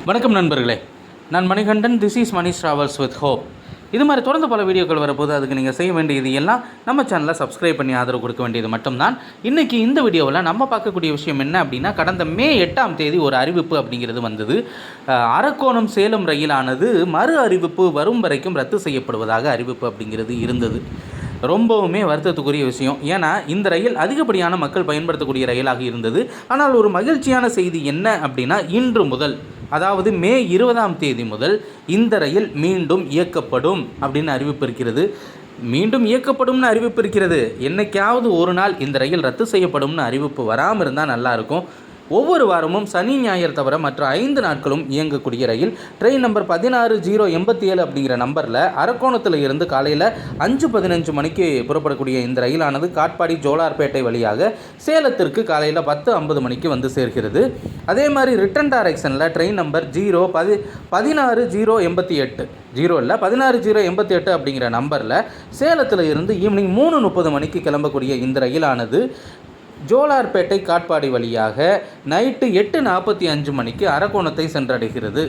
வணக்கம் நண்பர்களே, நான் Manikandan. This is Mani travels with hope. இது மாதிரி தொடர்ந்து பல வீடியோக்கள் வரப்போது. அதுக்கு நீங்கள் செய்ய வேண்டியது எல்லாம் நம்ம சேனலை சப்ஸ்கிரைப் பண்ணி ஆதரவு கொடுக்க வேண்டியது மட்டும்தான். இன்றைக்கி இந்த வீடியோவில் நம்ம பார்க்கக்கூடிய விஷயம் என்ன அப்படின்னா, கடந்த மே 8ஆம் தேதி ஒரு அறிவிப்பு அப்படிங்கிறது வந்தது. அரக்கோணம் சேலம் ரயிலானது மறு அறிவிப்பு வரும் வரைக்கும் ரத்து செய்யப்படுவதாக அறிவிப்பு அப்படிங்கிறது இருந்தது. ரொம்பவுமே வருத்தத்துக்குரிய விஷயம். ஏன்னா இந்த ரயில் அதிகப்படியான மக்கள் பயன்படுத்தக்கூடிய ரயிலாக இருந்தது. ஆனால் ஒரு மகிழ்ச்சியான செய்தி என்ன அப்படின்னா, இன்று முதல், அதாவது மே 20ஆம் தேதி முதல் இந்த ரயில் மீண்டும் இயக்கப்படும் அப்படின்னு அறிவிப்பு இருக்கிறது. மீண்டும் இயக்கப்படும்னு அறிவிப்பு இருக்கிறது. என்னைக்காவது ஒரு நாள் இந்த ரயில் ரத்து செய்யப்படும்னு அறிவிப்பு வராமல் இருந்தால் நல்லாயிருக்கும். ஒவ்வொரு வாரமும் சனி ஞாயிறு தவிர மற்ற 5 நாட்களும் இயங்கக்கூடிய ரயில் ட்ரெயின் நம்பர் 16087 அப்படிங்கிற நம்பரில் அரக்கோணத்தில் இருந்து காலையில் 5:15 மணிக்கு புறப்படக்கூடிய இந்த ரயிலானது காட்பாடி ஜோலார்பேட்டை வழியாக சேலத்திற்கு காலையில் 10:50 மணிக்கு வந்து சேர்கிறது. அதே மாதிரி ரிட்டன் டைரக்ஷனில் ட்ரெயின் நம்பர் 16088 அப்படிங்கிற நம்பரில் சேலத்தில் இருந்து ஈவினிங் 3:30 மணிக்கு கிளம்பக்கூடிய இந்த ரயிலானது ஜோலார்பேட்டை காட்பாடி வழியாக நைட்டு 8:45 மணிக்கு அரக்கோணத்தை சென்றடைகிறது.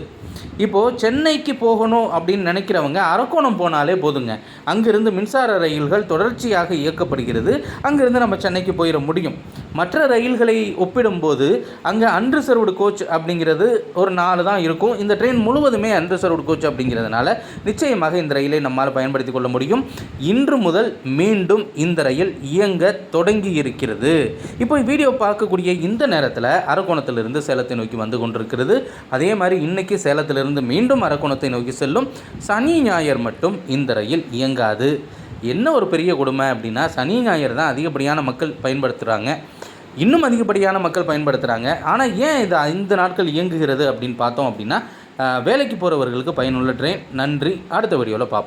இப்போது சென்னைக்கு போகணும் அப்படின்னு நினைக்கிறவங்க அரக்கோணம் போனாலே போதுங்க. அங்கிருந்து மின்சார ரயில்கள் தொடர்ச்சியாக இயக்கப்படுகிறது. அங்கிருந்து நம்ம சென்னைக்கு போயிட முடியும். மற்ற ரயில்களை ஒப்பிடும்போது அங்கே அன்ரிசர்வ்டு கோச் அப்படிங்கிறது ஒரு 4 தான் இருக்கும். இந்த ட்ரெயின் முழுவதுமே அன்ரிசர்வ்டு கோச் அப்படிங்கிறதுனால நிச்சயமாக இந்த ரயிலை நம்மால் பயன்படுத்தி கொள்ள முடியும். இன்று முதல் மீண்டும் இந்த ரயில் இயங்க தொடங்கி இருக்கிறது. இப்போ வீடியோ பார்க்கக்கூடிய இந்த நேரத்தில் அரக்கோணத்திலிருந்து சேலத்தை நோக்கி வந்து கொண்டிருக்கிறது. அதே மாதிரி இன்றைக்கி சேலத்திலிருந்து மீண்டும் அரக்கோணத்தை நோக்கி செல்லும். சனி ஞாயிறு மட்டும் இந்த ரயில் இயங்காது. என்ன ஒரு பெரிய கொடுமை அப்படின்னா, சனி ஞாயிறு தான் அதிகப்படியான மக்கள் பயன்படுத்துகிறாங்க. இன்னும் அதிகப்படியான மக்கள் பயன்படுத்துகிறாங்க. ஆனால் ஏன் இது 5 நாட்கள் இயங்குகிறது அப்படின்னு பார்த்தோம் அப்படின்னா, வேலைக்கு போகிறவர்களுக்கு பயனுள்ள ட்ரெயின். நன்றி. அடுத்த வீடியோவில் பார்ப்போம்.